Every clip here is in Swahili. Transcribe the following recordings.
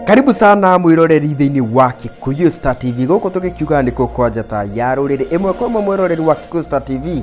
Karibu sana mwiroreri thiini wa Kikuyu Star TV goko tugikiuga niko kwa njata ya ruriri imwe kwa mwiroreri wa Kikuyu Star TV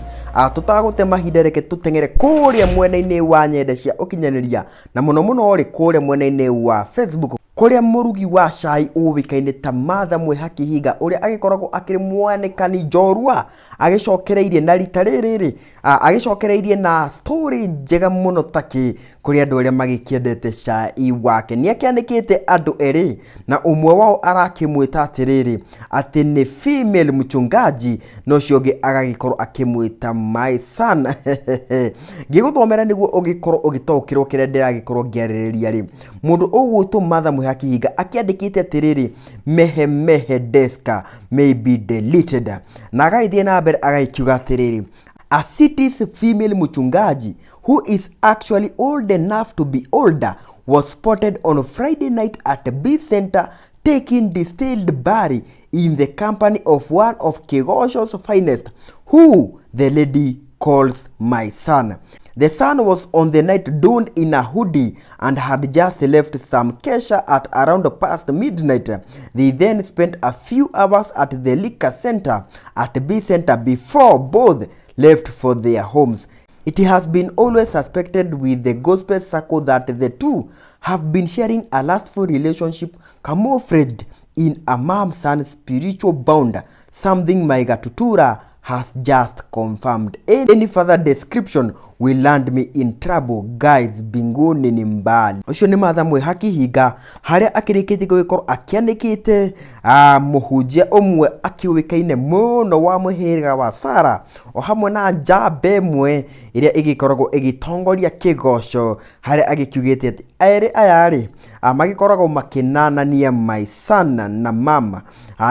tutagute mahinda reke tutengere kuria mwena-ini wa nyenda cia ukinyaniria na muno ri kuria mwena-ini wa Facebook kuria murugi wa cai uwikaine ta Matha Mwihaki Hinga uria agikoragwo akiri mwanekani njorua agicokereirie na rita riri agicokereirie na story njega muno taki kuri andu aria magikiendete cai wake ni akianikite andu eri na umwe wao arakimwita atiriri ati ni female mchungaji no ciongi agagikorwo akimwita my son giguthomera niguo ugikorwo ugitaukirwo kire ndiragikorwo ngiaririria ri mundu ugwitwo Matha Mwihaki Hinga akiandikite atiriri mehe deska may be deleted na agaithie na mbere agaikiuga atiriri a city's female mchungaji who is actually old enough to be older was spotted on Friday night at B Center taking distilled barley in the company of one of Kigoco's finest, who the lady calls my son. The son was on the night donned in a hoodie and had just left some kesha at around past midnight. They then spent a few hours at the liquor center at B Center before both left for their homes. It has been always suspected with the gospel circle that the two have been sharing a lustful relationship camouflaged in a mom-son spiritual bond, something Maiga Tutura has just confirmed. Any further description will land me in trouble, guys. Binguni ni mbali. Ucio ni Matha Mwihaki Hinga haria akirikite gwikorwo akianikite Muhinjia umwe akiwikaine muno wa muhiriga wa Sara o hamwe na Njamba imwe iria igikoragwo igitongoria Kigoco haria agikiugite ati eri ayari magikoragwo makinanania my son na mama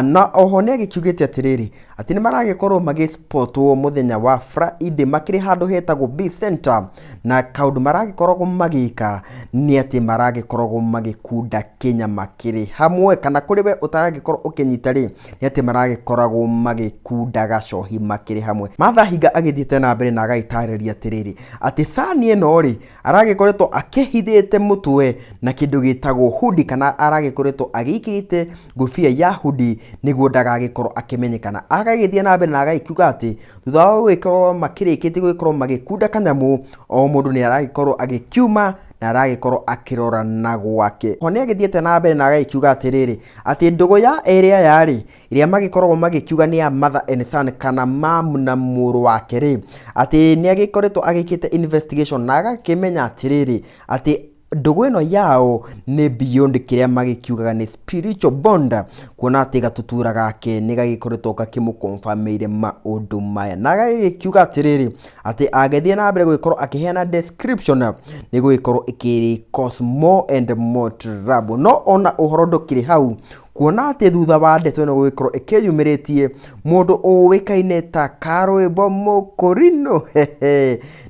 na oho ni agikiugite atiriri ati ni maragikorwo magispotwo muthenya wa Friday makiri handu hetagwo B Center na kaundu maragikoragwo magika ni ati maragikoragwo magikunda Kenya makiri hamwe kana kuri we utaragikorwo ukinyita ri ni ati maragikoragwo magikunda gacohi makiri hamwe. Matha Hinga agithiete na mbere na agaitariria atiriri ati sani eno ri aragikoretwo akihithite mutwe na kindu gitagwo hoodie kana aragikoretwo agikirite ngufia ya hoodie niguo ndagagikorwo akimenyekana. Agagithia na mbere na agaikiuga ati thutha wa gwikorwo makirikite gwikorwo magikunda kanyamu o mundu ni aragikorwo agikiuma na aragikorwo akirora na gwake. Hone agithiete na mbere na agaikiuga atiriri ati ndugu ya area yari iria magikorwo magikiuga ni ya mother and son kana mam na muru wake ri ati ni agikoretwo agikite investigation na agakimenya atiriri ati ndugu eno yao ni beyond kiria magikiugaga ni spiritual bond kuona ati gatutura gake ni gagikoretwo gakimukonfirmire maundu maya na gagikiuga atiriri ati agethie na mbere gwikorwo akiheana description ni gwikorwo ikiri cause more and more trouble no ona uhoro ndukiri hau kuona ati thutha wa ndeto ino gwikorwo ikiyumiritie mundu uwikaine ta Karwimbo Mukorino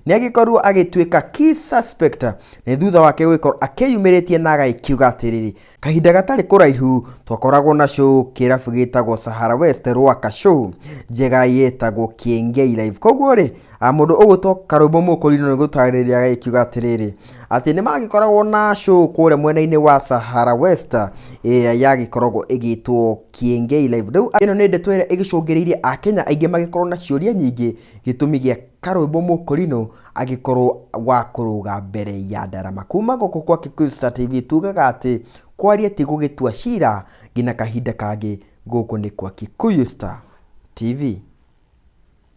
ni agikorwo agitwika key suspect ni thutha wake gwikorwo akiyumiritie na agaikiuga atiriri kahinda gatari kuraihu twakoragwo na show kirabu gitagwo Sahara West Rwaka show njega yetagwo Kiengei live koguo ri mundu ugutwo Karwimbo Mukorino ni gutariria agaikiuga atiriri ati ni magikoragwo na show kure mwena-ini wa Sahara West yagikoragwo igitwo Kiengei live. Riu ino ni ndeto ira igicungiririe akenya aingi magikorwo na ciuria nyingi gitumi gia Karwimbo Mukorino agikorwo wa kuruga mbere ya ndarama. Kuma goko kwa Kikuyu Star TV tugaga ati kwaria ti gugitua cira ngina kahinda kangi goko ni kwa Kikuyu Star TV.